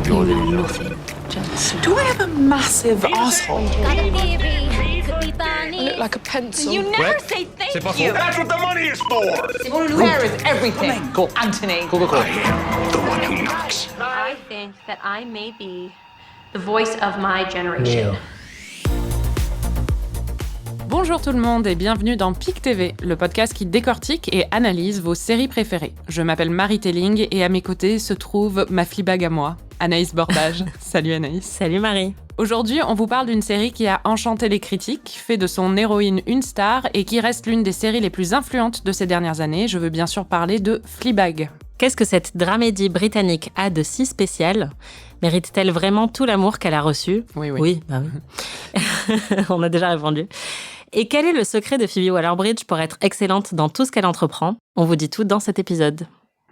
You're nothing. Do I have a massive asshole? I look like a pencil. You never say thank you. That's what the money is for! C'est bon, hair is everything. Go, Anthony. Go. I am the one who knocks. I think that I may be the voice of my generation. Bonjour tout le monde et bienvenue dans PIC TV, le podcast qui décortique et analyse vos séries préférées. Je m'appelle Marie Telling et à mes côtés se trouve ma Fleabag à moi, Anaïs Bordage. Salut Anaïs. Salut Marie. Aujourd'hui, on vous parle d'une série qui a enchanté les critiques, fait de son héroïne une star et qui reste l'une des séries les plus influentes de ces dernières années. Je veux bien sûr parler de Fleabag. Qu'est-ce que cette dramédie britannique a de si spécial ? Mérite-t-elle vraiment tout l'amour qu'elle a reçu ? Oui. On a déjà répondu. Et quel est le secret de Phoebe Waller-Bridge pour être excellente dans tout ce qu'elle entreprend ? On vous dit tout dans cet épisode.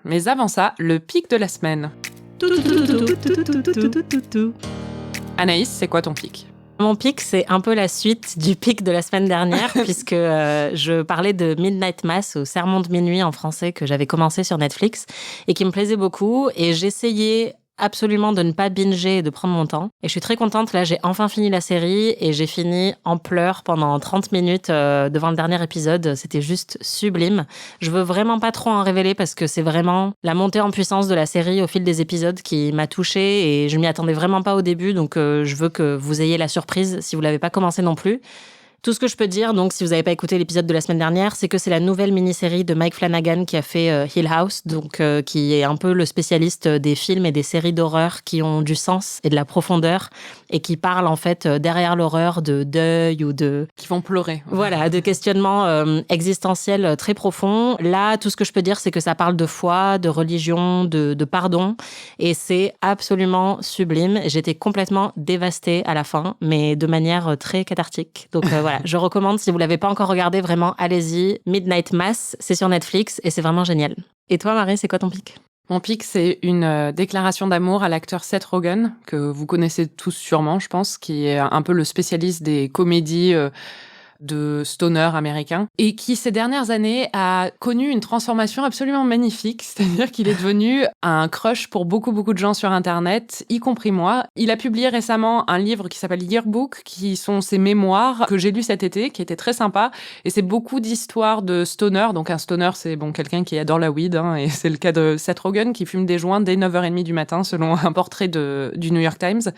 Mais avant ça, le pic de la semaine. Anaïs, c'est quoi ton pic ? Mon pic, c'est un peu la suite du pic de la semaine dernière, puisque je parlais de Midnight Mass, ou Sermon de minuit en français, que j'avais commencé sur Netflix, et qui me plaisait beaucoup, et j'essayais absolument de ne pas binger et de prendre mon temps. Et je suis très contente, là j'ai enfin fini la série et j'ai fini en pleurs pendant 30 minutes devant le dernier épisode. C'était juste sublime. Je veux vraiment pas trop en révéler parce que c'est vraiment la montée en puissance de la série au fil des épisodes qui m'a touchée et je m'y attendais vraiment pas au début, donc je veux que vous ayez la surprise si vous l'avez pas commencé non plus. Tout ce que je peux dire, donc, si vous n'avez pas écouté l'épisode de la semaine dernière, c'est que c'est la nouvelle mini-série de Mike Flanagan qui a fait Hill House, donc qui est un peu le spécialiste des films et des séries d'horreur qui ont du sens et de la profondeur et qui parlent en fait derrière l'horreur de deuil ou de... Qui font pleurer. Voilà, de questionnements existentiels très profonds. Là, tout ce que je peux dire, c'est que ça parle de foi, de religion, de pardon et c'est absolument sublime. J'étais complètement dévastée à la fin, mais de manière très cathartique. Donc voilà, je recommande, si vous ne l'avez pas encore regardé, vraiment, allez-y. Midnight Mass, c'est sur Netflix et c'est vraiment génial. Et toi, Marie, c'est quoi ton pic ? Mon pic, c'est une déclaration d'amour à l'acteur Seth Rogen, que vous connaissez tous sûrement, je pense, qui est un peu le spécialiste des comédies de stoner américain, et qui, ces dernières années, a connu une transformation absolument magnifique, c'est-à-dire qu'il est devenu un crush pour beaucoup de gens sur Internet, y compris moi. Il a publié récemment un livre qui s'appelle Yearbook, qui sont ses mémoires que j'ai lu cet été, qui était très sympa, et c'est beaucoup d'histoires de stoner. Donc un stoner, c'est quelqu'un qui adore la weed, et c'est le cas de Seth Rogen, qui fume des joints dès 9h30 du matin, selon un portrait du New York Times.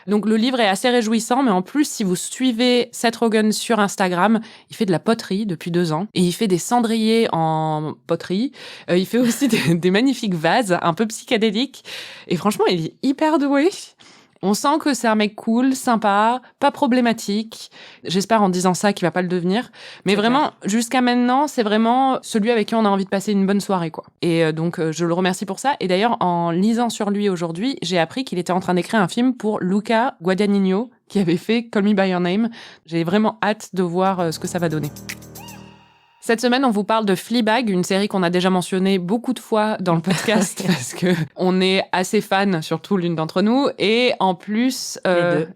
Donc le livre est assez réjouissant, mais en plus, si vous suivez Seth Rogen sur Instagram, il fait de la poterie depuis 2 ans, et il fait des cendriers en poterie. Il fait aussi des magnifiques vases, un peu psychédéliques, et franchement, il est hyper doué. On sent que c'est un mec cool, sympa, pas problématique. J'espère en disant ça qu'il va pas le devenir. Mais vraiment, jusqu'à maintenant, c'est vraiment celui avec qui on a envie de passer une bonne soirée, quoi. Et donc, je le remercie pour ça. Et d'ailleurs, en lisant sur lui aujourd'hui, j'ai appris qu'il était en train d'écrire un film pour Luca Guadagnino, qui avait fait Call Me By Your Name. J'ai vraiment hâte de voir ce que ça va donner. Cette semaine, on vous parle de Fleabag, une série qu'on a déjà mentionnée beaucoup de fois dans le podcast parce que on est assez fans, surtout l'une d'entre nous, et en plus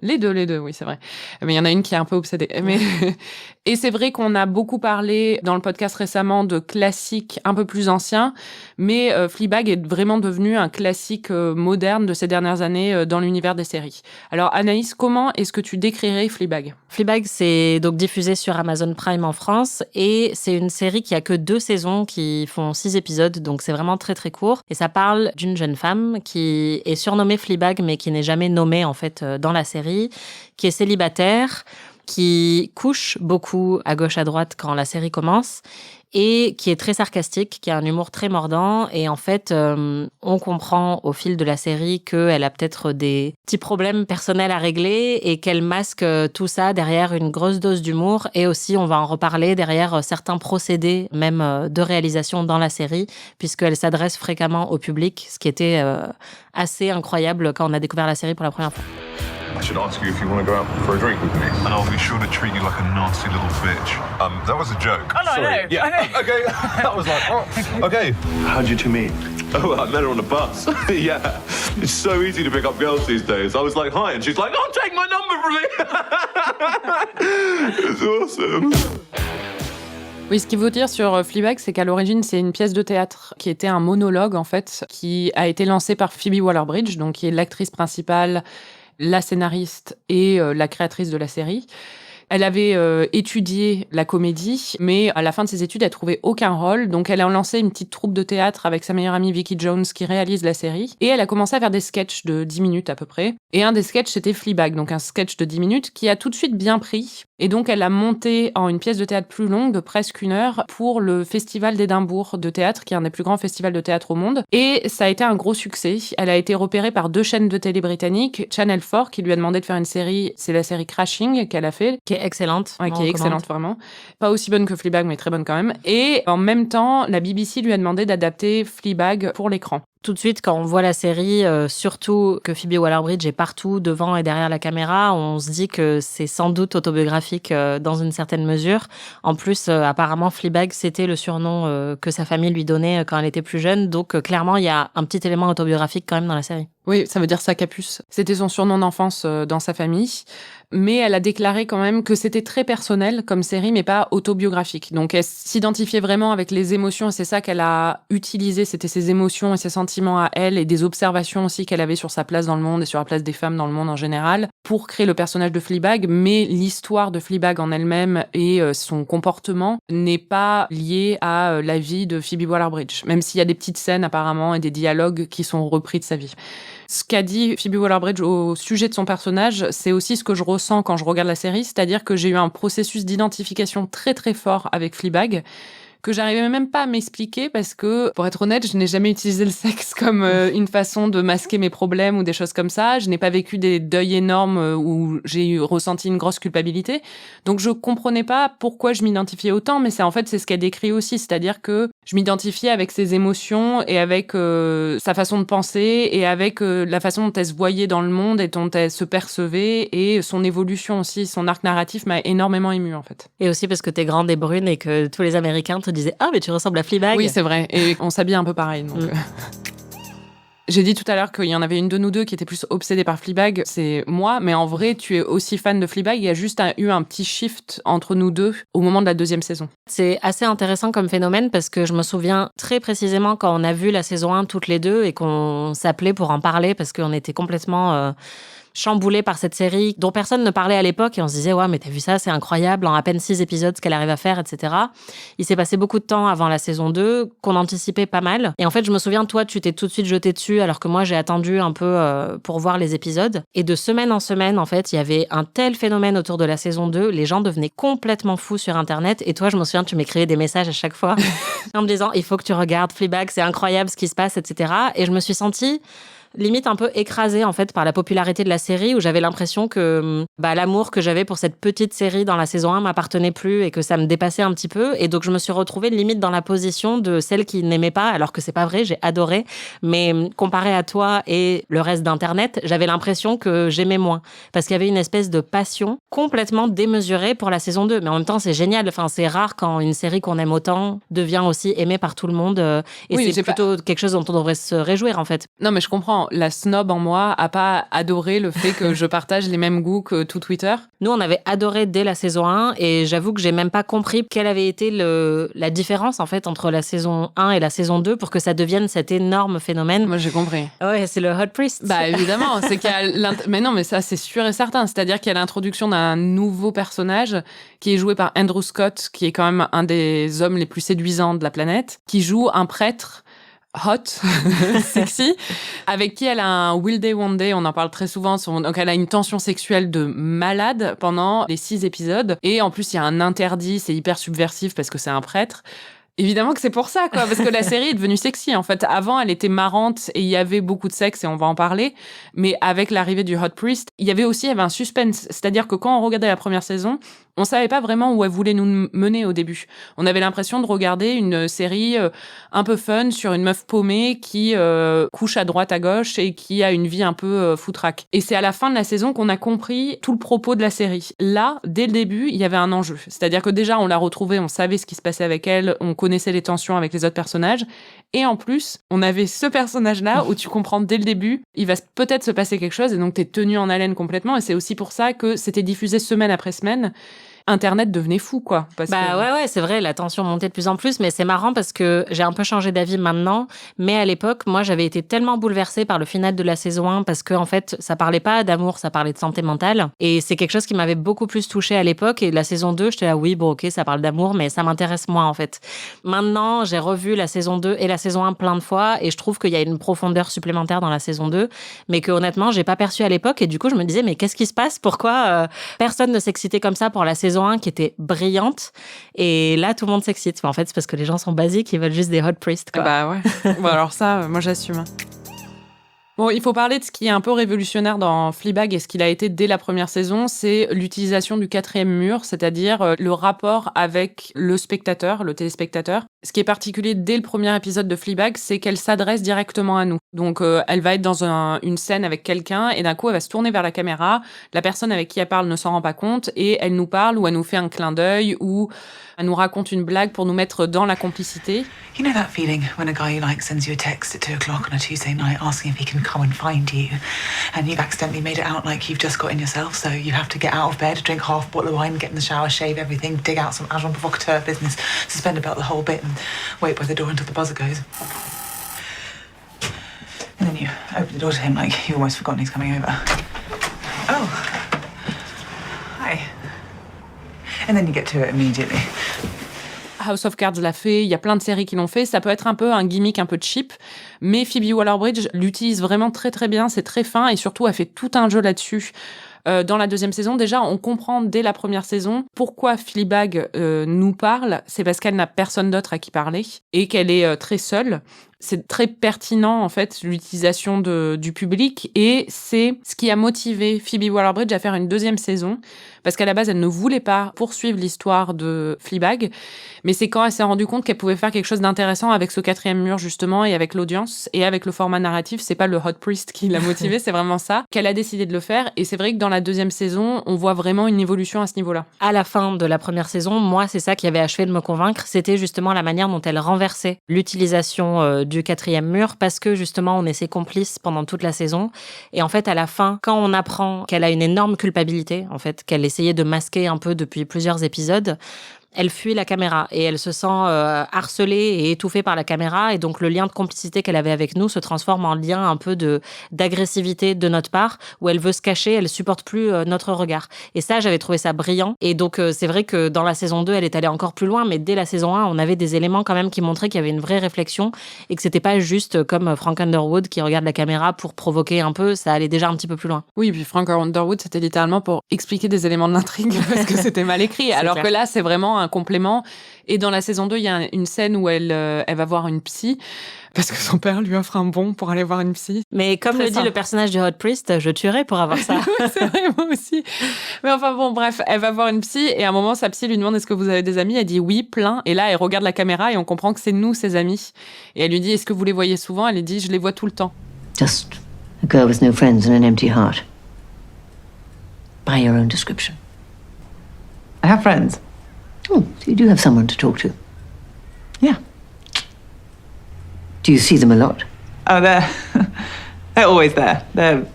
les deux, oui c'est vrai. Mais il y en a une qui est un peu obsédée. Et c'est vrai qu'on a beaucoup parlé dans le podcast récemment de classiques un peu plus anciens, mais Fleabag est vraiment devenu un classique moderne de ces dernières années dans l'univers des séries. Alors Anaïs, comment est-ce que tu décrirais Fleabag ? Fleabag, c'est donc diffusé sur Amazon Prime en France et c'est une série qui a que 2 saisons qui font 6 épisodes, donc c'est vraiment très très court. Et ça parle d'une jeune femme qui est surnommée Fleabag, mais qui n'est jamais nommée en fait dans la série, qui est célibataire, qui couche beaucoup à gauche à droite quand la série commence et qui est très sarcastique, qui a un humour très mordant. Et en fait, on comprend au fil de la série qu'elle a peut-être des petits problèmes personnels à régler et qu'elle masque tout ça derrière une grosse dose d'humour. Et aussi, on va en reparler, derrière certains procédés même de réalisation dans la série, puisqu'elle s'adresse fréquemment au public, ce qui était assez incroyable quand on a découvert la série pour la première fois. I should ask you if you want to go out for a drink with me. And I'll be sure to treat you like a nasty little bitch. That was a joke. Oh, no, Sorry. I know. Yeah. I know. Okay. That was like, oh, okay. How'd you two meet? Oh, I met her on a bus. Yeah. It's so easy to pick up girls these days. I was like, hi, and she's like, oh, take my number from me. It's awesome. Oui, ce qu'il faut dire sur Fleabag, c'est qu'à l'origine, c'est une pièce de théâtre qui était un monologue, en fait, qui a été lancé par Phoebe Waller-Bridge, donc qui est l'actrice principale, la scénariste et la créatrice de la série. Elle avait étudié la comédie, mais à la fin de ses études, elle trouvait aucun rôle. Donc, elle a lancé une petite troupe de théâtre avec sa meilleure amie Vicky Jones qui réalise la série. Et elle a commencé à faire des sketchs de 10 minutes à peu près. Et un des sketchs, c'était Fleabag, donc un sketch de 10 minutes qui a tout de suite bien pris. Et donc, elle a monté en une pièce de théâtre plus longue, de presque 1 heure, pour le Festival d'Édimbourg de théâtre, qui est un des plus grands festivals de théâtre au monde. Et ça a été un gros succès. Elle a été repérée par 2 chaînes de télé britanniques, Channel 4, qui lui a demandé de faire une série, c'est la série Crashing qu'elle a fait. Qui est excellente. Ouais, qui est excellente, vraiment. Pas aussi bonne que Fleabag, mais très bonne quand même. Et en même temps, la BBC lui a demandé d'adapter Fleabag pour l'écran. Tout de suite, quand on voit la série, surtout que Phoebe Waller-Bridge est partout, devant et derrière la caméra, on se dit que c'est sans doute autobiographique dans une certaine mesure. En plus, apparemment, Fleabag, c'était le surnom que sa famille lui donnait quand elle était plus jeune. Donc, clairement, il y a un petit élément autobiographique quand même dans la série. Oui, ça veut dire sac à puce. C'était son surnom d'enfance dans sa famille. Mais elle a déclaré quand même que c'était très personnel comme série, mais pas autobiographique. Donc, elle s'identifiait vraiment avec les émotions, et c'est ça qu'elle a utilisé. C'était ses émotions et ses sentiments à elle, et des observations aussi qu'elle avait sur sa place dans le monde et sur la place des femmes dans le monde en général, pour créer le personnage de Fleabag. Mais l'histoire de Fleabag en elle-même et son comportement n'est pas lié à la vie de Phoebe Waller-Bridge, même s'il y a des petites scènes apparemment et des dialogues qui sont repris de sa vie. Ce qu'a dit Phoebe Waller-Bridge au sujet de son personnage, c'est aussi ce que je ressens quand je regarde la série, c'est-à-dire que j'ai eu un processus d'identification très très fort avec Fleabag, que j'arrivais même pas à m'expliquer parce que, pour être honnête, je n'ai jamais utilisé le sexe comme une façon de masquer mes problèmes ou des choses comme ça. Je n'ai pas vécu des deuils énormes où j'ai ressenti une grosse culpabilité. Donc, je comprenais pas pourquoi je m'identifiais autant, mais c'est ce qu'elle décrit aussi. C'est-à-dire que je m'identifiais avec ses émotions et avec sa façon de penser et avec la façon dont elle se voyait dans le monde et dont elle se percevait, et son évolution aussi, son arc narratif m'a énormément émue, en fait. Et aussi parce que t'es grande et brune et que tous les Américains te disaient « Ah, mais tu ressembles à Fleabag !» Oui, c'est vrai. Et on s'habille un peu pareil, donc... J'ai dit tout à l'heure qu'il y en avait une de nous deux qui était plus obsédée par Fleabag, c'est moi, mais en vrai, tu es aussi fan de Fleabag. Il y a juste eu un petit shift entre nous deux au moment de la 2e saison. C'est assez intéressant comme phénomène parce que je me souviens très précisément quand on a vu la saison 1 toutes les deux et qu'on s'appelait pour en parler parce qu'on était complètement... chamboulée par cette série dont personne ne parlait à l'époque, et on se disait « Ouais, mais t'as vu ça, c'est incroyable, en à peine 6 épisodes, ce qu'elle arrive à faire, etc. » Il s'est passé beaucoup de temps avant la saison 2, qu'on anticipait pas mal. Et en fait, je me souviens, toi, tu t'es tout de suite jeté dessus, alors que moi, j'ai attendu un peu pour voir les épisodes. Et de semaine en semaine, en fait, il y avait un tel phénomène autour de la saison 2, les gens devenaient complètement fous sur Internet. Et toi, je me souviens, tu m'écrivais des messages à chaque fois en me disant « Il faut que tu regardes Fleabag, c'est incroyable ce qui se passe, etc. » Et je me suis sentie limite un peu écrasée en fait par la popularité de la série, où j'avais l'impression que l'amour que j'avais pour cette petite série dans la saison 1 m'appartenait plus et que ça me dépassait un petit peu, et donc je me suis retrouvée limite dans la position de celle qui n'aimait pas, alors que c'est pas vrai, j'ai adoré, mais comparé à toi et le reste d'internet, j'avais l'impression que j'aimais moins, parce qu'il y avait une espèce de passion complètement démesurée pour la saison 2, mais en même temps c'est génial, enfin c'est rare quand une série qu'on aime autant devient aussi aimée par tout le monde, et oui, c'est plutôt quelque chose dont on devrait se réjouir en fait. Non mais je comprends, la snob en moi a pas adoré le fait que je partage les mêmes goûts que tout Twitter. Nous, on avait adoré dès la saison 1, et j'avoue que j'ai même pas compris quelle avait été la différence en fait entre la saison 1 et la saison 2 pour que ça devienne cet énorme phénomène. Moi, j'ai compris. Ouais, c'est le Hot Priest. Bah évidemment, c'est qu'il y a mais non, mais ça c'est sûr et certain, c'est-à-dire qu'il y a l'introduction d'un nouveau personnage qui est joué par Andrew Scott, qui est quand même un des hommes les plus séduisants de la planète, qui joue un prêtre hot, sexy, avec qui elle a un Will Day One Day, on en parle très souvent, donc elle a une tension sexuelle de malade pendant les 6 épisodes, et en plus il y a un interdit, c'est hyper subversif parce que c'est un prêtre. Évidemment que c'est pour ça, quoi, parce que la série est devenue sexy. En fait, avant, elle était marrante et il y avait beaucoup de sexe, et on va en parler. Mais avec l'arrivée du Hot Priest, il y avait un suspense. C'est-à-dire que quand on regardait la première saison, on savait pas vraiment où elle voulait nous mener au début. On avait l'impression de regarder une série un peu fun sur une meuf paumée qui couche à droite à gauche et qui a une vie un peu foutraque. Et c'est à la fin de la saison qu'on a compris tout le propos de la série. Là, dès le début, il y avait un enjeu. C'est-à-dire que déjà, on l'a retrouvée, on savait ce qui se passait avec elle, on connaissait les tensions avec les autres personnages. Et en plus, on avait ce personnage-là où tu comprends dès le début, il va peut-être se passer quelque chose, et donc t'es tenu en haleine complètement. Et c'est aussi pour ça que c'était diffusé semaine après semaine. Internet devenait fou, quoi. Ouais, c'est vrai, la tension montait de plus en plus, mais c'est marrant parce que j'ai un peu changé d'avis maintenant, mais à l'époque, moi, j'avais été tellement bouleversée par le final de la saison 1 parce que, en fait, ça parlait pas d'amour, ça parlait de santé mentale. Et c'est quelque chose qui m'avait beaucoup plus touchée à l'époque. Et la saison 2, j'étais là, oui, bon, ok, ça parle d'amour, mais ça m'intéresse moins, en fait. Maintenant, j'ai revu la saison 2 et la saison 1 plein de fois et je trouve qu'il y a une profondeur supplémentaire dans la saison 2, mais que honnêtement, j'ai pas perçu à l'époque. Et du coup, je me disais, mais qu'est-ce qui se passe? Pourquoi personne ne s'excitait comme ça pour la saison 1 qui était brillante? Et là, tout le monde s'excite. En fait, c'est parce que les gens sont basiques, ils veulent juste des hot priests, quoi. Bah ouais. Bon, alors ça, moi, j'assume. Bon, il faut parler de ce qui est un peu révolutionnaire dans Fleabag et ce qu'il a été dès la première saison, c'est l'utilisation du 4e mur, c'est-à-dire le rapport avec le spectateur, le téléspectateur. Ce qui est particulier dès le premier épisode de Fleabag, c'est qu'elle s'adresse directement à nous. Donc, elle va être dans une scène avec quelqu'un et d'un coup, elle va se tourner vers la caméra. La personne avec qui elle parle ne s'en rend pas compte et elle nous parle ou elle nous fait un clin d'œil ou elle nous raconte une blague pour nous mettre dans la complicité. You know that feeling when a guy you like sends you a text at 2 o'clock on a Tuesday night asking if he can come and find you, and you've accidentally made it out like you've just got in yourself, so you have to get out of bed, drink half a bottle of wine, get in the shower, shave everything, dig out some agent provocateur business, suspend about the whole bit, and wait by the door until the buzzer goes. And then you open the door to him like you've almost forgotten he's coming over. Oh, hi. And then you get to it immediately. House of Cards l'a fait, il y a plein de séries qui l'ont fait, ça peut être un peu un gimmick un peu cheap, mais Phoebe Waller-Bridge l'utilise vraiment très très bien, c'est très fin et surtout elle fait tout un jeu là-dessus. Dans la deuxième saison, déjà, on comprend dès la première saison pourquoi Fleabag nous parle, c'est parce qu'elle n'a personne d'autre à qui parler et qu'elle est très seule. C'est très pertinent, en fait, l'utilisation du public et c'est ce qui a motivé Phoebe Waller-Bridge à faire une deuxième saison parce qu'à la base, elle ne voulait pas poursuivre l'histoire de Fleabag, mais c'est quand elle s'est rendue compte qu'elle pouvait faire quelque chose d'intéressant avec ce 4e mur, justement, et avec l'audience et avec le format narratif. C'est pas le Hot Priest qui l'a motivée, c'est vraiment ça, qu'elle a décidé de le faire. Et c'est vrai que dans la deuxième saison, on voit vraiment une évolution à ce niveau-là. À la fin de la première saison, moi, c'est ça qui avait achevé de me convaincre, c'était justement la manière dont elle renversait l'utilisation du 4e mur, parce que justement, on est ses complices pendant toute la saison. Et en fait, à la fin, quand on apprend qu'elle a une énorme culpabilité, en fait, qu'elle essayait de masquer un peu depuis plusieurs épisodes, elle fuit la caméra et elle se sent harcelée et étouffée par la caméra. Et donc, le lien de complicité qu'elle avait avec nous se transforme en lien un peu d'agressivité de notre part, où elle veut se cacher, elle supporte plus notre regard. Et ça, j'avais trouvé ça brillant. Et donc, c'est vrai que dans la saison 2, elle est allée encore plus loin, mais dès la saison 1, on avait des éléments quand même qui montraient qu'il y avait une vraie réflexion et que c'était pas juste comme Frank Underwood qui regarde la caméra pour provoquer un peu, ça allait déjà un petit peu plus loin. Oui, puis Frank Underwood, c'était littéralement pour expliquer des éléments de l'intrigue parce que c'était mal écrit. Alors clair. Que là, c'est vraiment un complément. Et dans la saison 2, il y a une scène où elle va voir une psy parce que son père lui offre un bon pour aller voir une psy. Mais comme le dit le personnage du Hot Priest, je tuerais pour avoir ça. Oui, c'est vrai, moi aussi. Mais enfin bon, bref, elle va voir une psy et à un moment, sa psy lui demande est-ce que vous avez des amis? Elle dit oui, plein. Et là, elle regarde la caméra et on comprend que c'est nous, ses amis. Et elle lui dit est-ce que vous les voyez souvent? Elle lui dit je les vois tout le temps. Just a girl with no friends and an empty heart. By your own description. I have friends. Oh, so you do have someone to talk to. Yeah. Do you see them a lot? Oh, they're always there. They're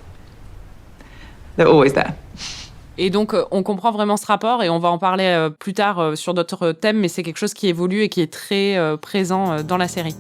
always there. Et donc, on comprend vraiment ce rapport et on va en parler plus tard sur d'autres thèmes, mais c'est quelque chose qui évolue et qui est très présent dans la série.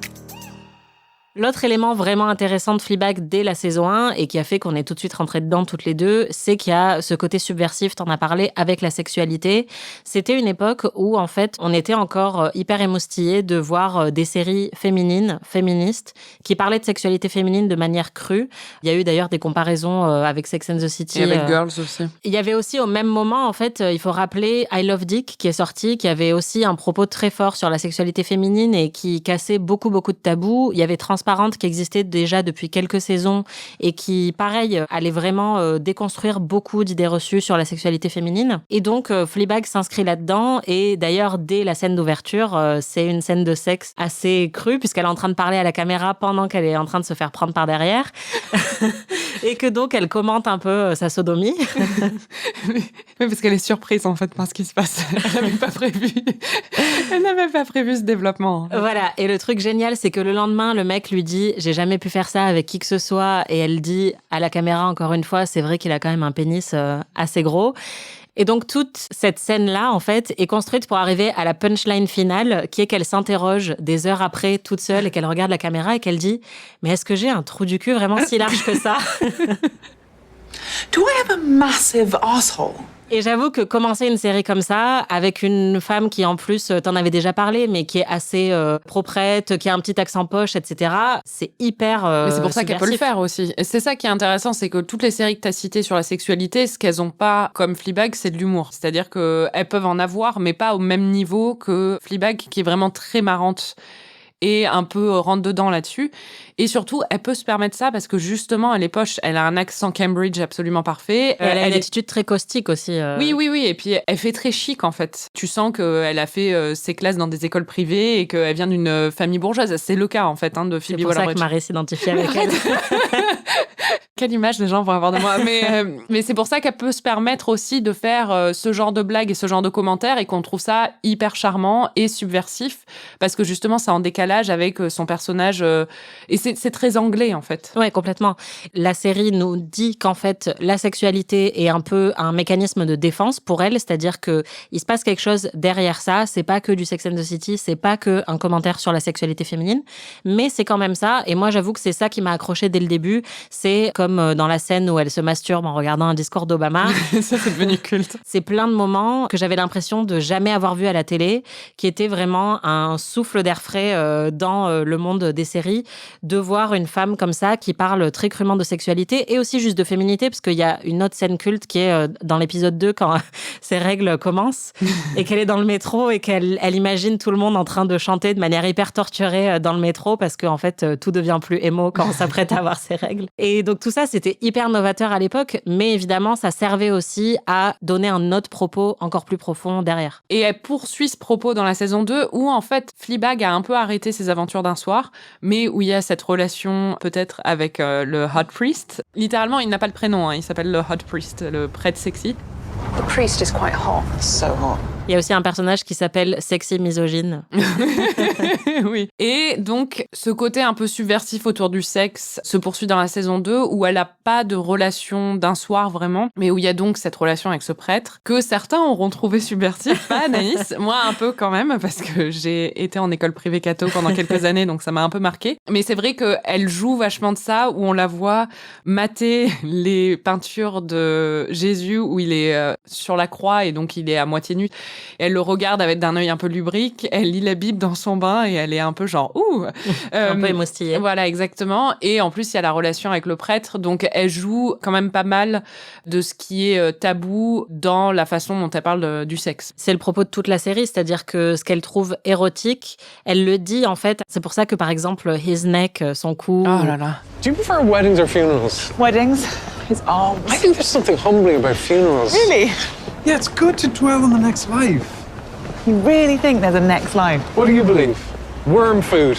L'autre élément vraiment intéressant de Fleabag dès la saison 1 et qui a fait qu'on est tout de suite rentrés dedans toutes les deux, c'est qu'il y a ce côté subversif, t'en as parlé, avec la sexualité. C'était une époque où, en fait, on était encore hyper émoustillés de voir des séries féministes, qui parlaient de sexualité féminine de manière crue. Il y a eu d'ailleurs des comparaisons avec Sex and the City. Et avec Girls aussi. Il y avait aussi au même moment, en fait, il faut rappeler I Love Dick qui est sorti, qui avait aussi un propos très fort sur la sexualité féminine et qui cassait beaucoup de tabous. Il y avait Transparente qui existait déjà depuis quelques saisons et qui, pareil, allait vraiment déconstruire beaucoup d'idées reçues sur la sexualité féminine. Et donc, Fleabag s'inscrit là-dedans et d'ailleurs, dès la scène d'ouverture, c'est une scène de sexe assez crue puisqu'elle est en train de parler à la caméra pendant qu'elle est en train de se faire prendre par derrière et que donc, elle commente un peu sa sodomie. Oui, parce qu'elle est surprise en fait par ce qui se passe. Elle n'avait pas prévu ce développement. Voilà, et le truc génial, c'est que le lendemain, le mec lui dit « J'ai jamais pu faire ça avec qui que ce soit » et elle dit à la caméra encore une fois « C'est vrai qu'il a quand même un pénis assez gros ». Et donc, toute cette scène-là, en fait, est construite pour arriver à la punchline finale, qui est qu'elle s'interroge des heures après, toute seule, et qu'elle regarde la caméra et qu'elle dit « Mais est-ce que j'ai un trou du cul vraiment si large que ça ?» Do I have a massive asshole? Et j'avoue que commencer une série comme ça, avec une femme qui, en plus, t'en avais déjà parlé, mais qui est assez proprette, qui a un petit accent poche, etc., c'est hyper Mais c'est pour ça qu'elle peut le subversif. faire aussi. Et c'est ça qui est intéressant, c'est que toutes les séries que tu as citées sur la sexualité, ce qu'elles ont pas comme Fleabag, c'est de l'humour. C'est-à-dire qu'elles peuvent en avoir, mais pas au même niveau que Fleabag, qui est vraiment très marrante et un peu rentre-dedans là-dessus. Et surtout, elle peut se permettre ça parce que justement, elle est poche. Elle a un accent Cambridge absolument parfait. Elle a une est- attitude très caustique aussi. Oui. Et puis, elle fait très chic, en fait. Tu sens qu'elle a fait ses classes dans des écoles privées et qu'elle vient d'une famille bourgeoise. C'est le cas, en fait, de C'est Phoebe pour ça que Waller-Bridge. Marie s'identifie avec elle. Quelle image les gens vont avoir de moi. Mais c'est pour ça qu'elle peut se permettre aussi de faire ce genre de blagues et ce genre de commentaires et qu'on trouve ça hyper charmant et subversif parce que justement, c'est en décalage avec son personnage. Et c'est très anglais, en fait. Ouais, complètement. La série nous dit qu'en fait, la sexualité est un peu un mécanisme de défense pour elle, c'est-à-dire que il se passe quelque chose derrière ça. C'est pas que du Sex and the City, c'est pas que un commentaire sur la sexualité féminine, mais c'est quand même ça. Et moi, j'avoue que c'est ça qui m'a accroché dès le début. C'est comme dans la scène où elle se masturbe en regardant un discours d'Obama. Ça, c'est devenu culte. C'est plein de moments que j'avais l'impression de jamais avoir vu à la télé, qui étaient vraiment un souffle d'air frais dans le monde des séries, de voir une femme comme ça qui parle très crûment de sexualité et aussi juste de féminité, parce qu'il y a une autre scène culte qui est dans l'épisode 2 quand ses règles commencent et qu'elle est dans le métro et qu'elle imagine tout le monde en train de chanter de manière hyper torturée dans le métro parce qu'en fait, tout devient plus émo quand on s'apprête à avoir ses règles. Et donc tout ça, c'était hyper novateur à l'époque, mais évidemment, ça servait aussi à donner un autre propos encore plus profond derrière. Et elle poursuit ce propos dans la saison 2 où, en fait, Fleabag a un peu arrêté ses aventures d'un soir, mais où il y a cette relation peut-être avec le Hot Priest. Littéralement, il n'a pas le prénom, il s'appelle le Hot Priest, le prêtre sexy. The priest is quite hot. So hot. Il y a aussi un personnage qui s'appelle Sexy Misogyne. Oui. Et donc, ce côté un peu subversif autour du sexe se poursuit dans la saison 2 où elle n'a pas de relation d'un soir vraiment, mais où il y a donc cette relation avec ce prêtre que certains auront trouvé subversif, pas Anaïs, moi un peu quand même, parce que j'ai été en école privée catho pendant quelques années, donc ça m'a un peu marqué. Mais c'est vrai qu'elle joue vachement de ça, où on la voit mater les peintures de Jésus où il est sur la croix et donc il est à moitié nu. Elle le regarde avec d'un œil un peu lubrique, elle lit la Bible dans son bain et elle est un peu genre ouh, un peu émoustillée. Voilà, exactement. Et en plus, il y a la relation avec le prêtre, donc elle joue quand même pas mal de ce qui est tabou dans la façon dont elle parle du sexe. C'est le propos de toute la série, c'est-à-dire que ce qu'elle trouve érotique, elle le dit en fait. C'est pour ça que par exemple, his neck, son cou. Oh là là. Do you prefer weddings or funerals? Weddings, his arms. I think there's something humbling about funerals. Really? Yeah, it's good to dwell on the next life. You really think there's a next life? What do you believe? Worm food.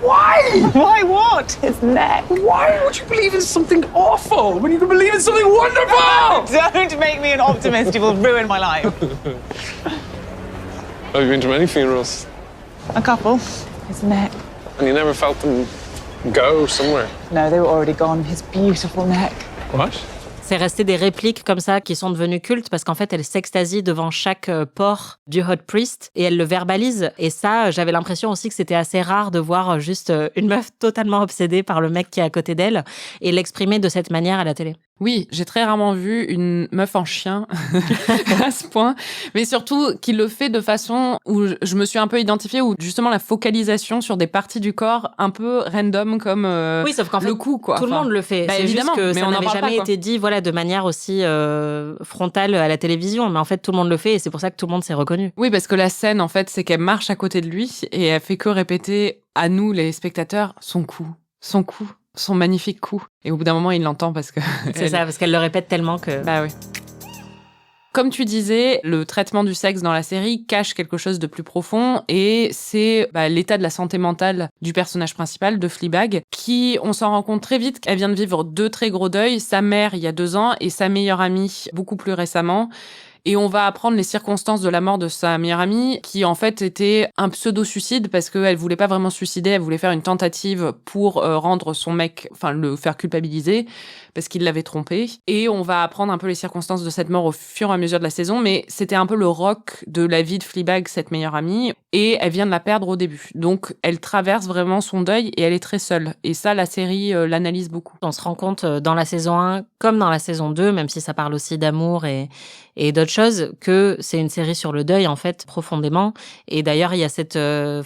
Why? Why what? His neck. Why would you believe in something awful when you can believe in something wonderful? Don't make me an optimist. You will ruin my life. Have you been to many funerals? A couple. His neck. And you never felt them go somewhere? No, they were already gone. His beautiful neck. What? C'est resté des répliques comme ça qui sont devenues cultes parce qu'en fait, elle s'extasie devant chaque pore du Hot Priest et elle le verbalise. Et ça, j'avais l'impression aussi que c'était assez rare de voir juste une meuf totalement obsédée par le mec qui est à côté d'elle et l'exprimer de cette manière à la télé. Oui, j'ai très rarement vu une meuf en chien à ce point, mais surtout qu'il le fait de façon où je me suis un peu identifiée, où justement la focalisation sur des parties du corps un peu random comme oui, sauf qu'en fait, le cou, quoi. Tout le monde le fait. Bah, c'est évidemment, juste que mais ça on n'avait n'en parle jamais pas, quoi. été dit voilà, de manière aussi frontale à la télévision. Mais en fait, tout le monde le fait et c'est pour ça que tout le monde s'est reconnu. Oui, parce que la scène, en fait, c'est qu'elle marche à côté de lui et elle fait que répéter à nous, les spectateurs, son cou, son magnifique cou. Et au bout d'un moment, il l'entend parce que... C'est ça, parce qu'elle le répète tellement que... Bah oui. Comme tu disais, le traitement du sexe dans la série cache quelque chose de plus profond et c'est l'état de la santé mentale du personnage principal, de Fleabag, qui, on s'en rend compte très vite, qu'elle vient de vivre 2 très gros deuils, sa mère il y a 2 ans et sa meilleure amie beaucoup plus récemment. Et on va apprendre les circonstances de la mort de sa meilleure amie, qui en fait était un pseudo-suicide parce qu'elle voulait pas vraiment se suicider, elle voulait faire une tentative pour rendre son mec, enfin le faire culpabiliser parce qu'il l'avait trompée. Et on va apprendre un peu les circonstances de cette mort au fur et à mesure de la saison, mais c'était un peu le rock de la vie de Fleabag, cette meilleure amie, et elle vient de la perdre au début. Donc elle traverse vraiment son deuil et elle est très seule. Et ça, la série l'analyse beaucoup. On se rend compte dans la saison 1 comme dans la saison 2, même si ça parle aussi d'amour et d'autres choses, que c'est une série sur le deuil, en fait, profondément. Et d'ailleurs, il y a cette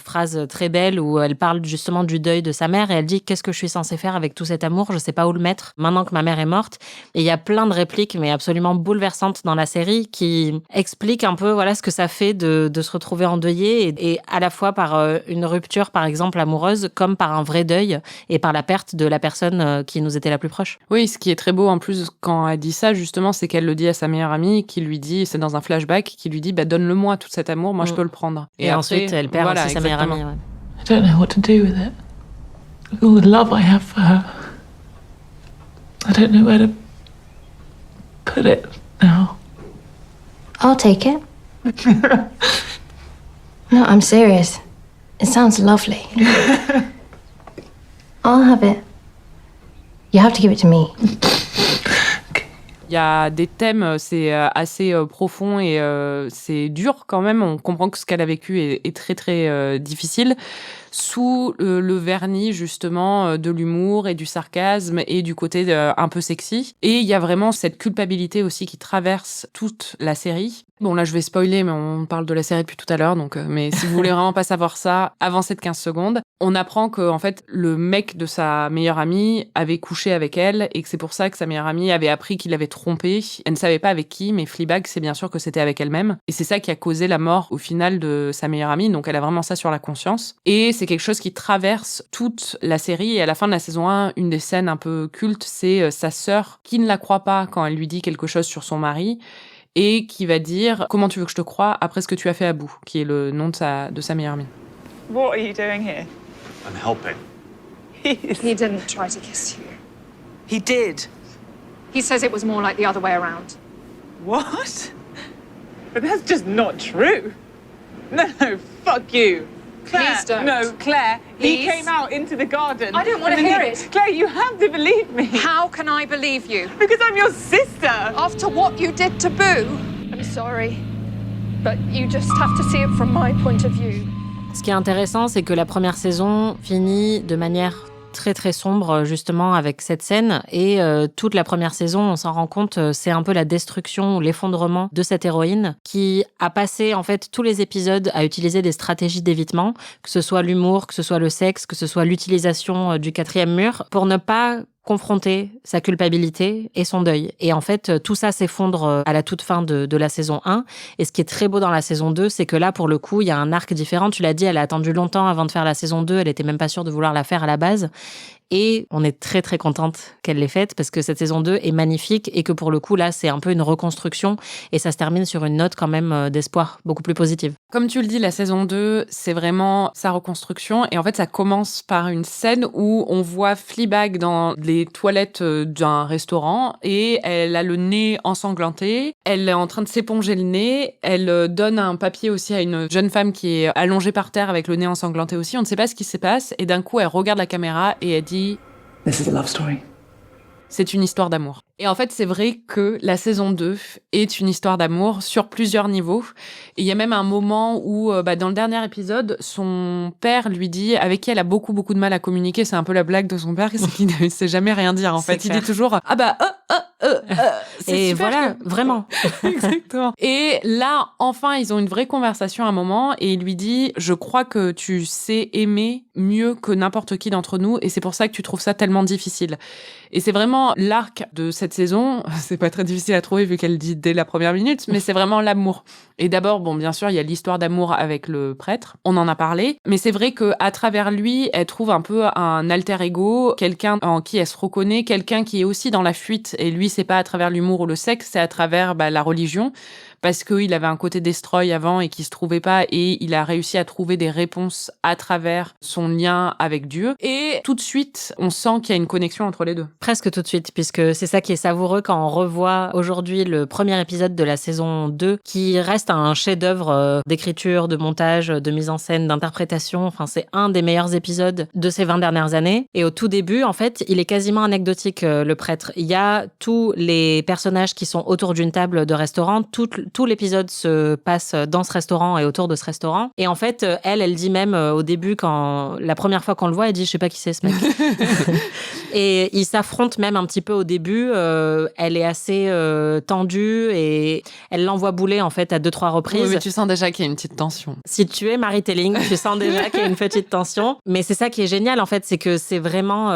phrase très belle où elle parle justement du deuil de sa mère et elle dit « Qu'est-ce que je suis censée faire avec tout cet amour ? Je sais pas où le mettre, maintenant que ma mère est morte. » Et il y a plein de répliques, mais absolument bouleversantes dans la série qui expliquent un peu voilà, ce que ça fait de se retrouver endeuillé et à la fois par une rupture, par exemple, amoureuse, comme par un vrai deuil et par la perte de la personne qui nous était la plus proche. Oui, ce qui est très beau en plus quand elle dit ça, justement, c'est qu'elle le dit à sa meilleure amie, qui lui dit, c'est dans un flashback, qui lui dit donne-le-moi tout cet amour, moi je peux le prendre. Et ensuite, elle perd aussi sa meilleure amie. Ouais. I don't know what to do with it. All the love I have for her. I don't know where to put it now. I'll take it. No, I'm serious. It sounds lovely. I'll have it. You have to give it to me. Il y a des thèmes, c'est assez profond et c'est dur quand même. On comprend que ce qu'elle a vécu est très très difficile sous le vernis justement de l'humour et du sarcasme et du côté un peu sexy. Et il y a vraiment cette culpabilité aussi qui traverse toute la série. Bon là je vais spoiler, mais on parle de la série depuis tout à l'heure, donc mais si vous voulez vraiment pas savoir ça, avancez de 15 secondes. On apprend que en fait le mec de sa meilleure amie avait couché avec elle et que c'est pour ça que sa meilleure amie avait appris qu'il l'avait trompée. Elle ne savait pas avec qui, mais Fleabag c'est bien sûr que c'était avec elle-même. Et c'est ça qui a causé la mort au final de sa meilleure amie, donc elle a vraiment ça sur la conscience. Et c'est quelque chose qui traverse toute la série. Et à la fin de la saison 1, une des scènes un peu cultes, c'est sa sœur qui ne la croit pas quand elle lui dit quelque chose sur son mari et qui va dire « Comment tu veux que je te croie après ce que tu as fait à Boo ?» qui est le nom de sa meilleure amie. What are you doing here? I'm helping. He didn't try to kiss you. He did. He says it was more like the other way around. What? But that's just not true. No, fuck you. Claire, Please don't. No, Claire, Please. he came out into the garden. I don't want to hear it. Claire, you have to believe me. How can I believe you? Because I'm your sister. After what you did to Boo? I'm sorry, but you just have to see it from my point of view. Ce qui est intéressant, c'est que la première saison finit de manière très très sombre justement avec cette scène et toute la première saison, on s'en rend compte, c'est un peu la destruction ou l'effondrement de cette héroïne qui a passé en fait tous les épisodes à utiliser des stratégies d'évitement, que ce soit l'humour, que ce soit le sexe, que ce soit l'utilisation du 4e mur pour ne pas confronter sa culpabilité et son deuil. Et en fait, tout ça s'effondre à la toute fin de la saison 1. Et ce qui est très beau dans la saison 2, c'est que là, pour le coup, il y a un arc différent. Tu l'as dit, elle a attendu longtemps avant de faire la saison 2. Elle était même pas sûre de vouloir la faire à la base. Et on est très très contente qu'elle l'ait faite parce que cette saison 2 est magnifique et que pour le coup là c'est un peu une reconstruction et ça se termine sur une note quand même d'espoir beaucoup plus positive. Comme tu le dis, la saison 2 c'est vraiment sa reconstruction et en fait ça commence par une scène où on voit Fleabag dans les toilettes d'un restaurant et elle a le nez ensanglanté, elle est en train de s'éponger le nez, elle donne un papier aussi à une jeune femme qui est allongée par terre avec le nez ensanglanté aussi, on ne sait pas ce qui se passe et d'un coup elle regarde la caméra et elle dit This is a love story. c'est une histoire d'amour. Et en fait, c'est vrai que la saison 2 est une histoire d'amour sur plusieurs niveaux. Et il y a même un moment où, dans le dernier épisode, son père lui dit, avec qui elle a beaucoup, beaucoup de mal à communiquer, c'est un peu la blague de son père, c'est qu'il ne sait jamais rien dire, en fait. Il dit toujours, et super voilà, vraiment. Exactement. Et là, enfin, ils ont une vraie conversation à un moment et il lui dit, je crois que tu sais aimer mieux que n'importe qui d'entre nous et c'est pour ça que tu trouves ça tellement difficile. Et c'est vraiment l'arc de cette saison, c'est pas très difficile à trouver vu qu'elle dit dès la première minute, mais c'est vraiment l'amour. Et d'abord, bon, bien sûr, il y a l'histoire d'amour avec le prêtre, on en a parlé, mais c'est vrai que à travers lui, elle trouve un peu un alter ego, quelqu'un en qui elle se reconnaît, quelqu'un qui est aussi dans la fuite, et lui, c'est pas à travers l'humour ou le sexe, c'est à travers la religion, parce qu'il avait un côté destroy avant et qui se trouvait pas, et il a réussi à trouver des réponses à travers son lien avec Dieu. Et tout de suite, on sent qu'il y a une connexion entre les deux. Presque tout de suite, puisque c'est ça qui est savoureux quand on revoit aujourd'hui le premier épisode de la saison 2, qui reste un chef-d'œuvre d'écriture, de montage, de mise en scène, d'interprétation. Enfin, c'est un des meilleurs épisodes de ces 20 dernières années. Et au tout début, en fait, il est quasiment anecdotique, le prêtre. Il y a tous les personnages qui sont autour d'une table de restaurant. Tout l'épisode se passe dans ce restaurant et autour de ce restaurant. Et en fait, elle dit même au début, quand la première fois qu'on le voit, elle dit « je sais pas qui c'est ce mec ». Et ils s'affrontent même un petit peu au début. Elle est assez tendue et elle l'envoie bouler en fait à 2-3 reprises. Oui, mais tu sens déjà qu'il y a une petite tension. Si tu es Mary Telling, tu sens déjà qu'il y a une petite tension. Mais c'est ça qui est génial en fait, c'est que c'est vraiment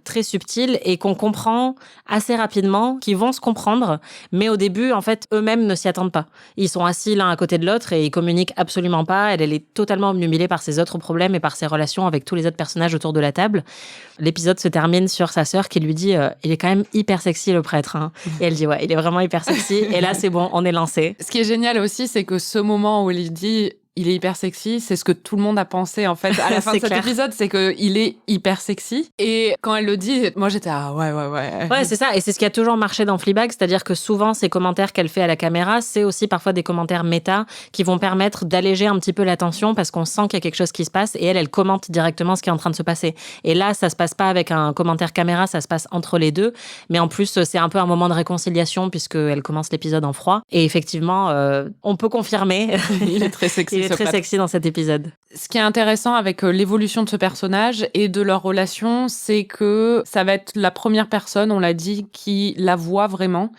très subtil et qu'on comprend assez rapidement, qu'ils vont se comprendre. Mais au début, en fait, eux-mêmes ne s'y attendent pas. Ils sont assis l'un à côté de l'autre et ils communiquent absolument pas. Elle est totalement obnubilée par ses autres problèmes et par ses relations avec tous les autres personnages autour de la table. L'épisode se termine sur sa sœur qui lui dit il est quand même hyper sexy le prêtre. Hein. Et elle dit ouais, il est vraiment hyper sexy. Et là, c'est bon, on est lancé. Ce qui est génial aussi, c'est que ce moment où il dit il est hyper sexy, c'est ce que tout le monde a pensé en fait à la fin de cet épisode, c'est qu'il est hyper sexy. Et quand elle le dit, moi j'étais ouais. Ouais, c'est ça, et c'est ce qui a toujours marché dans Fleabag, c'est-à-dire que souvent ces commentaires qu'elle fait à la caméra, c'est aussi parfois des commentaires méta qui vont permettre d'alléger un petit peu la tension parce qu'on sent qu'il y a quelque chose qui se passe et elle commente directement ce qui est en train de se passer. Et là, ça se passe pas avec un commentaire caméra, ça se passe entre les deux, mais en plus c'est un peu un moment de réconciliation puisqu'elle commence l'épisode en froid. Et effectivement, on peut confirmer, il est très sexy. Il est très sexy dans cet épisode. Ce qui est intéressant avec l'évolution de ce personnage et de leur relation, c'est que ça va être la première personne, on l'a dit, qui la voit vraiment.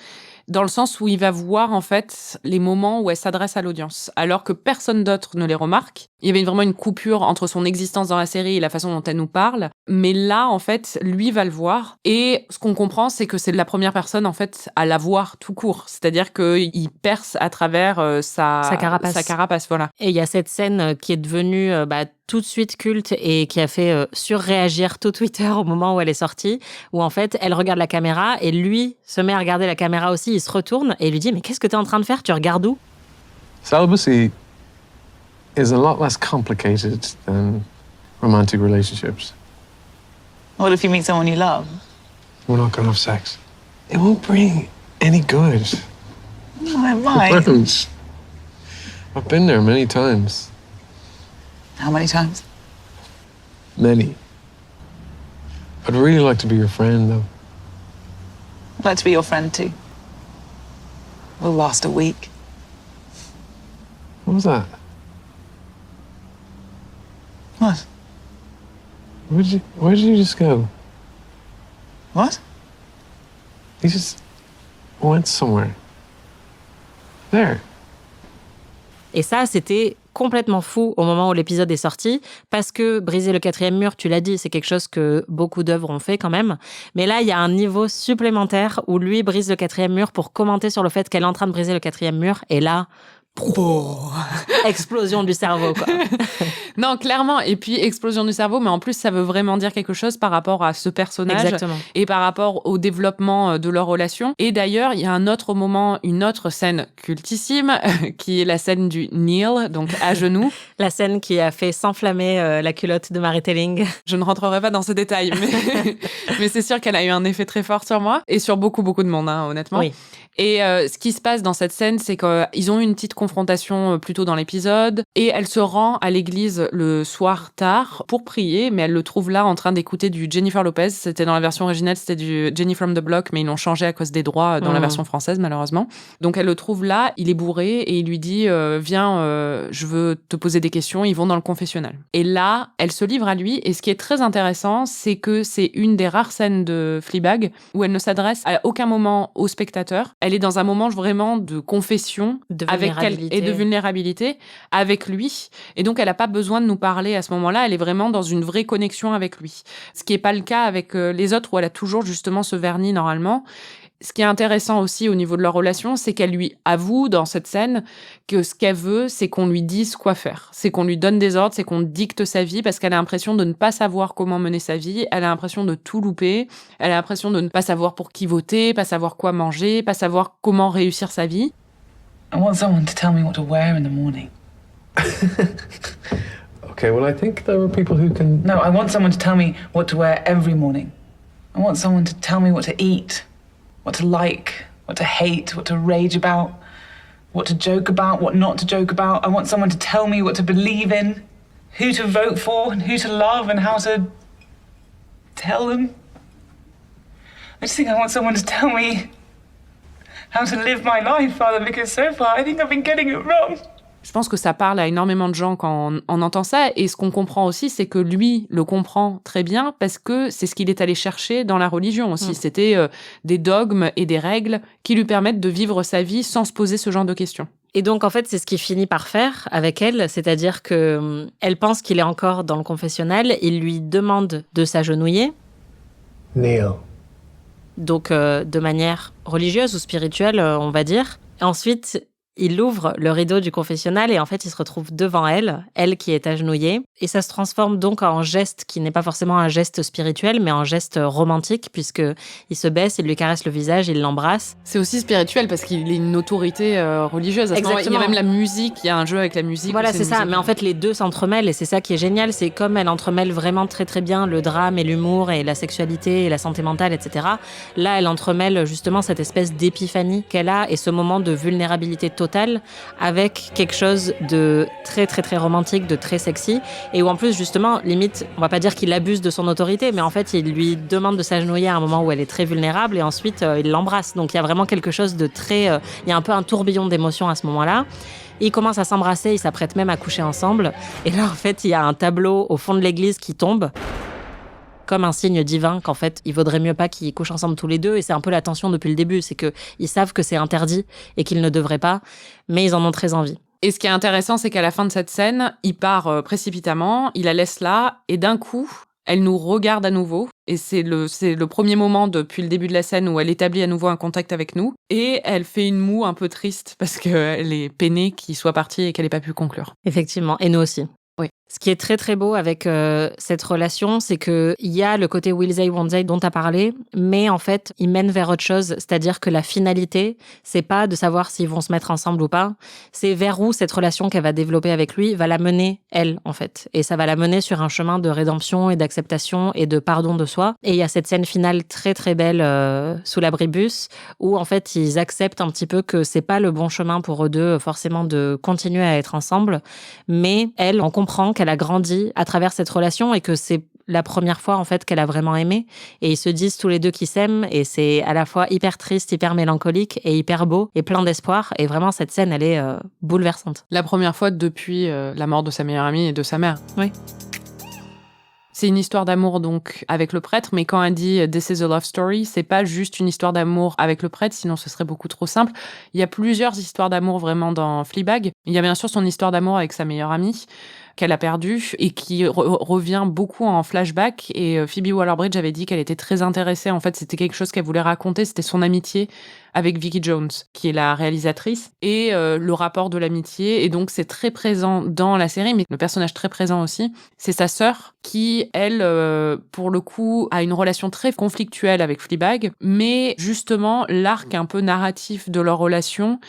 Dans le sens où il va voir, en fait, les moments où elle s'adresse à l'audience. Alors que personne d'autre ne les remarque. Il y avait vraiment une coupure entre son existence dans la série et la façon dont elle nous parle. Mais là, en fait, lui va le voir. Et ce qu'on comprend, c'est que c'est la première personne, en fait, à la voir tout court. C'est-à-dire qu'il perce à travers sa carapace, voilà. Et il y a cette scène qui est devenue tout de suite culte et qui a fait surréagir tout Twitter au moment où elle est sortie, où en fait, elle regarde la caméra et lui se met à regarder la caméra aussi, il se retourne et lui dit « Mais qu'est-ce que t'es en train de faire? Tu regardes où ?» Celibacy is a lot less complicated than romantic relationships. What if you meet someone you love? We're not gonna have sex. It won't bring any good. No, it might. Friends. I've been there many times. How many times? Many. I'd really like to be your friend, though. I'd like to be your friend too. We'll last a week. What was that? What? Where did you just go? What? You just went somewhere. There. Et ça, c'était complètement fou au moment où l'épisode est sorti, parce que briser le 4e mur, tu l'as dit, c'est quelque chose que beaucoup d'œuvres ont fait quand même. Mais là, il y a un niveau supplémentaire où lui brise le 4e mur pour commenter sur le fait qu'elle est en train de briser le 4e mur. Et là, explosion du cerveau, quoi. Non, clairement. Et puis, explosion du cerveau, mais en plus, ça veut vraiment dire quelque chose par rapport à ce personnage. Exactement. Et par rapport au développement de leur relation. Et d'ailleurs, il y a un autre moment, une autre scène cultissime, qui est la scène du kneel, donc à genoux. La scène qui a fait s'enflammer la culotte de Mary Telling. Je ne rentrerai pas dans ce détail, mais c'est sûr qu'elle a eu un effet très fort sur moi et sur beaucoup de monde, hein, honnêtement. Oui. Et ce qui se passe dans cette scène, c'est qu'ils ont eu une petite confrontation plus tôt dans l'épisode et elle se rend à l'église le soir tard pour prier, mais elle le trouve là en train d'écouter du Jennifer Lopez. C'était dans la version originale, c'était du Jenny from the Block, mais ils l'ont changé à cause des droits dans la version française, malheureusement. Donc elle le trouve là, il est bourré et il lui dit viens, je veux te poser des questions. Ils vont dans le confessionnal. Et là, elle se livre à lui et ce qui est très intéressant, c'est que c'est une des rares scènes de Fleabag où elle ne s'adresse à aucun moment au spectateur. Elle est dans un moment vraiment de confession et de vulnérabilité avec lui. Et donc, elle n'a pas besoin de nous parler à ce moment-là. Elle est vraiment dans une vraie connexion avec lui. Ce qui n'est pas le cas avec les autres où elle a toujours justement ce vernis normalement. Ce qui est intéressant aussi au niveau de leur relation, c'est qu'elle lui avoue dans cette scène que ce qu'elle veut, c'est qu'on lui dise quoi faire. C'est qu'on lui donne des ordres, c'est qu'on dicte sa vie parce qu'elle a l'impression de ne pas savoir comment mener sa vie. Elle a l'impression de tout louper. Elle a l'impression de ne pas savoir pour qui voter, pas savoir quoi manger, pas savoir comment réussir sa vie. I want someone to tell me what to wear in the morning. Okay, well, I think there are people who can... No, I want someone to tell me what to wear every morning. I want someone to tell me what to eat, what to like, what to hate, what to rage about, what to joke about, what not to joke about. I want someone to tell me what to believe in, who to vote for, and who to love, and how to tell them. I just think I want someone to tell me how to live my life, Father, because so far I think I've been getting it wrong. Je pense que ça parle à énormément de gens quand on entend ça. Et ce qu'on comprend aussi, c'est que lui le comprend très bien parce que c'est ce qu'il est allé chercher dans la religion aussi. C'était des dogmes et des règles qui lui permettent de vivre sa vie sans se poser ce genre de questions. Et donc, en fait, c'est ce qu'il finit par faire avec elle, c'est-à-dire que elle pense qu'il est encore dans le confessionnal. Il lui demande de s'agenouiller. Neil. Donc, de manière religieuse ou spirituelle, on va dire. Et ensuite, il ouvre le rideau du confessionnal et en fait, il se retrouve devant elle qui est agenouillée. Et ça se transforme donc en geste qui n'est pas forcément un geste spirituel, mais en geste romantique, puisqu'il se baisse, il lui caresse le visage, il l'embrasse. C'est aussi spirituel parce qu'il est une autorité religieuse. Exactement. Il y a même la musique, il y a un jeu avec la musique. Voilà, c'est ça. musique. Mais en fait, les deux s'entremêlent et c'est ça qui est génial. C'est comme elle entremêle vraiment très très bien le drame et l'humour et la sexualité et la santé mentale, etc. Là, elle entremêle justement cette espèce d'épiphanie qu'elle a et ce moment de vulnérabilité totale avec quelque chose de très très très romantique, de très sexy et où en plus justement, limite, on va pas dire qu'il abuse de son autorité, mais en fait, il lui demande de s'agenouiller à un moment où elle est très vulnérable et ensuite il l'embrasse. Donc il y a vraiment quelque chose de très... il y a un peu un tourbillon d'émotions à ce moment-là. Ils commencent à s'embrasser, ils s'apprêtent même à coucher ensemble. Et là, en fait, il y a un tableau au fond de l'église qui tombe, comme un signe divin qu'en fait, il vaudrait mieux pas qu'ils couchent ensemble tous les deux. Et c'est un peu la tension depuis le début, c'est qu'ils savent que c'est interdit et qu'ils ne devraient pas, mais ils en ont très envie. Et ce qui est intéressant, c'est qu'à la fin de cette scène, il part précipitamment, il la laisse là, et d'un coup, elle nous regarde à nouveau. Et c'est le premier moment depuis le début de la scène où elle établit à nouveau un contact avec nous. Et elle fait une moue un peu triste parce qu'elle est peinée qu'il soit parti et qu'elle n'ait pas pu conclure. Effectivement, et nous aussi. Oui. Ce qui est très très beau avec cette relation, c'est qu'il y a le côté will they, won't they dont tu as parlé, mais en fait, ils mènent vers autre chose, c'est-à-dire que la finalité, c'est pas de savoir s'ils vont se mettre ensemble ou pas, c'est vers où cette relation qu'elle va développer avec lui va la mener, elle, en fait. Et ça va la mener sur un chemin de rédemption et d'acceptation et de pardon de soi. Et il y a cette scène finale très très belle sous l'abribus, où en fait, ils acceptent un petit peu que c'est pas le bon chemin pour eux deux, forcément, de continuer à être ensemble, mais elle, on comprend qu'elle a grandi à travers cette relation et que c'est la première fois en fait qu'elle a vraiment aimé et ils se disent tous les deux qu'ils s'aiment et c'est à la fois hyper triste, hyper mélancolique et hyper beau et plein d'espoir et vraiment cette scène elle est bouleversante. La première fois depuis la mort de sa meilleure amie et de sa mère. Oui. C'est une histoire d'amour donc avec le prêtre, mais quand elle dit « This is a love story », c'est pas juste une histoire d'amour avec le prêtre, sinon ce serait beaucoup trop simple. Il y a plusieurs histoires d'amour vraiment dans Fleabag. Il y a bien sûr son histoire d'amour avec sa meilleure amie, qu'elle a perdue et qui revient beaucoup en flashback. Et Phoebe Waller-Bridge avait dit qu'elle était très intéressée. En fait, c'était quelque chose qu'elle voulait raconter. C'était son amitié avec Vicky Jones, qui est la réalisatrice, et le rapport de l'amitié. Et donc, c'est très présent dans la série, mais le personnage très présent aussi, c'est sa sœur qui, elle, pour le coup, a une relation très conflictuelle avec Fleabag. Mais justement, l'arc un peu narratif de leur relation,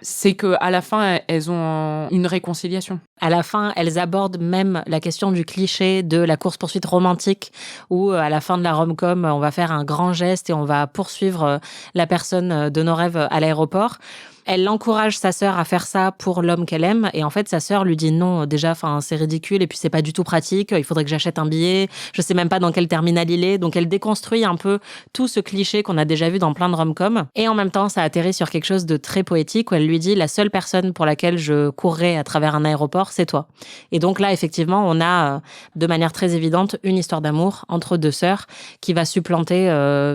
c'est qu'à la fin, elles ont une réconciliation. À la fin, elles abordent même la question du cliché de la course-poursuite romantique où, à la fin de la rom-com, on va faire un grand geste et on va poursuivre la personne de nos rêves à l'aéroport. Elle encourage sa sœur à faire ça pour l'homme qu'elle aime. Et en fait, sa sœur lui dit non, déjà, c'est ridicule et puis c'est pas du tout pratique. Il faudrait que j'achète un billet. Je sais même pas dans quel terminal il est. Donc, elle déconstruit un peu tout ce cliché qu'on a déjà vu dans plein de rom-coms. Et en même temps, ça atterrit sur quelque chose de très poétique où elle lui dit la seule personne pour laquelle je courrais à travers un aéroport, c'est toi. Et donc là, effectivement, on a de manière très évidente une histoire d'amour entre deux sœurs qui va supplanter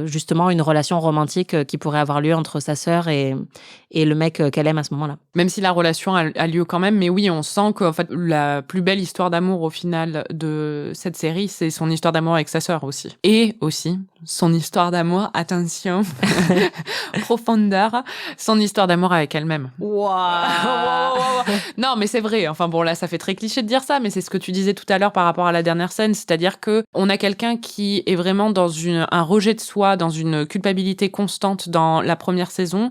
justement une relation romantique qui pourrait avoir lieu entre sa sœur et le mec qu'elle aime à ce moment-là. Même si la relation a lieu quand même, mais oui, on sent qu'en fait, la plus belle histoire d'amour au final de cette série, c'est son histoire d'amour avec sa sœur aussi. Et aussi, son histoire d'amour, attention, profondeur, son histoire d'amour avec elle-même. Wow. Non, mais c'est vrai. Enfin bon, là, ça fait très cliché de dire ça, mais c'est ce que tu disais tout à l'heure par rapport à la dernière scène, c'est-à-dire que on a quelqu'un qui est vraiment dans un rejet de soi, dans une culpabilité constante dans la première saison,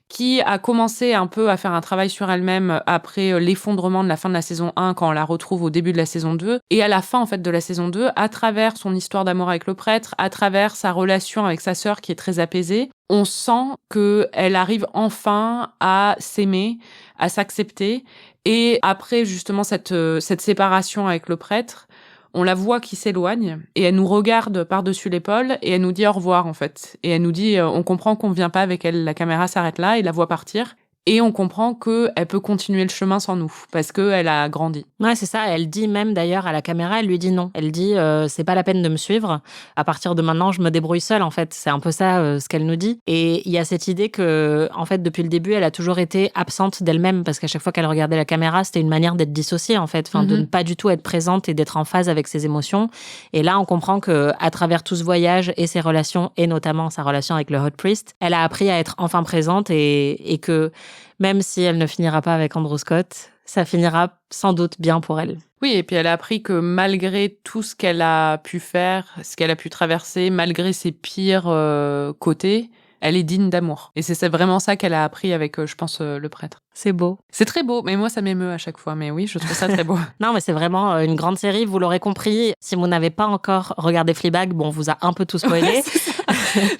qui a commencé un peu à faire un travail sur elle-même après l'effondrement de la fin de la saison 1 quand on la retrouve au début de la saison 2. Et à la fin, en fait, de la saison 2, à travers son histoire d'amour avec le prêtre, à travers sa relation avec sa sœur qui est très apaisée, on sent qu'elle arrive enfin à s'aimer, à s'accepter. Et après, justement, cette séparation avec le prêtre, on la voit qui s'éloigne et elle nous regarde par-dessus l'épaule et elle nous dit au revoir, en fait. Et elle nous dit, on comprend qu'on ne vient pas avec elle, la caméra s'arrête là et la voit partir. Et on comprend qu'elle peut continuer le chemin sans nous, parce qu'elle a grandi. Ouais, c'est ça. Elle dit même d'ailleurs à la caméra, elle lui dit non. Elle dit c'est pas la peine de me suivre. À partir de maintenant, je me débrouille seule, en fait. C'est un peu ça ce qu'elle nous dit. Et il y a cette idée que, en fait, depuis le début, elle a toujours été absente d'elle-même, parce qu'à chaque fois qu'elle regardait la caméra, c'était une manière d'être dissociée, en fait. Enfin, de ne pas du tout être présente et d'être en phase avec ses émotions. Et là, on comprend que à travers tout ce voyage et ses relations, et notamment sa relation avec le Hot Priest, elle a appris à être enfin présente et que même si elle ne finira pas avec Andrew Scott, ça finira sans doute bien pour elle. Oui, et puis elle a appris que malgré tout ce qu'elle a pu faire, ce qu'elle a pu traverser, malgré ses pires côtés, elle est digne d'amour. Et c'est vraiment ça qu'elle a appris avec, je pense, le prêtre. C'est beau. C'est très beau, mais moi, ça m'émeut à chaque fois. Mais oui, je trouve ça très beau. Non, mais c'est vraiment une grande série, vous l'aurez compris. Si vous n'avez pas encore regardé Fleabag, bon, on vous a un peu tout spoilé.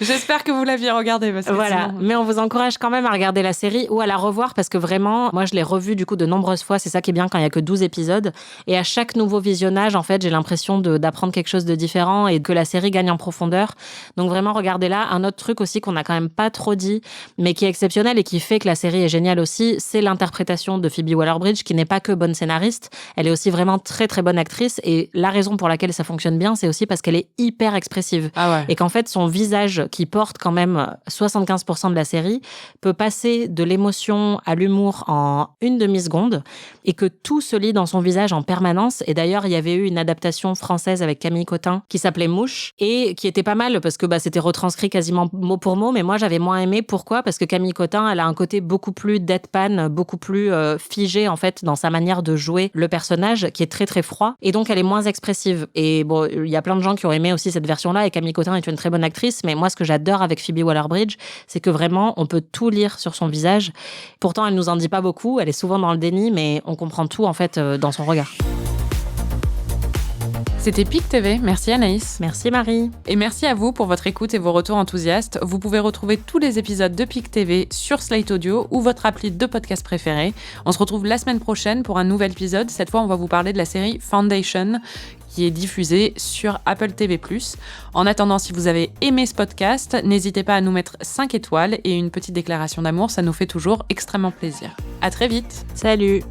J'espère que vous l'aviez regardé. Parce que voilà, sinon... mais on vous encourage quand même à regarder la série ou à la revoir parce que vraiment, moi, je l'ai revue du coup de nombreuses fois. C'est ça qui est bien quand il n'y a que 12 épisodes. Et à chaque nouveau visionnage, en fait, j'ai l'impression d'apprendre quelque chose de différent et que la série gagne en profondeur. Donc vraiment, regardez-la. Un autre truc aussi qu'on n'a quand même pas trop dit, mais qui est exceptionnel et qui fait que la série est géniale aussi, c'est l'interprétation de Phoebe Waller-Bridge, qui n'est pas que bonne scénariste, elle est aussi vraiment très très bonne actrice, et la raison pour laquelle ça fonctionne bien, c'est aussi parce qu'elle est hyper expressive. Ah ouais. Et qu'en fait, son visage, qui porte quand même 75% de la série, peut passer de l'émotion à l'humour en une demi-seconde, et que tout se lit dans son visage en permanence. Et d'ailleurs, il y avait eu une adaptation française avec Camille Cotin qui s'appelait Mouche, et qui était pas mal, parce que c'était retranscrit quasiment mot pour mot, mais moi j'avais moins aimé. Pourquoi ? Parce que Camille Cotin, elle a un côté beaucoup plus deadpan, beaucoup plus figé en fait dans sa manière de jouer le personnage, qui est très très froid, et donc elle est moins expressive. Et bon, il y a plein de gens qui ont aimé aussi cette version-là, et Camille Cotin est une très bonne actrice, mais moi ce que j'adore avec Phoebe Waller-Bridge, c'est que vraiment on peut tout lire sur son visage. Pourtant elle nous en dit pas beaucoup, elle est souvent dans le déni, mais on comprend tout en fait dans son regard. C'était PIC TV. Merci Anaïs. Merci Marie. Et merci à vous pour votre écoute et vos retours enthousiastes. Vous pouvez retrouver tous les épisodes de PIC TV sur Slate Audio ou votre appli de podcast préféré. On se retrouve la semaine prochaine pour un nouvel épisode. Cette fois, on va vous parler de la série Foundation, qui est diffusée sur Apple TV+. En attendant, si vous avez aimé ce podcast, n'hésitez pas à nous mettre 5 étoiles et une petite déclaration d'amour, ça nous fait toujours extrêmement plaisir. À très vite. Salut.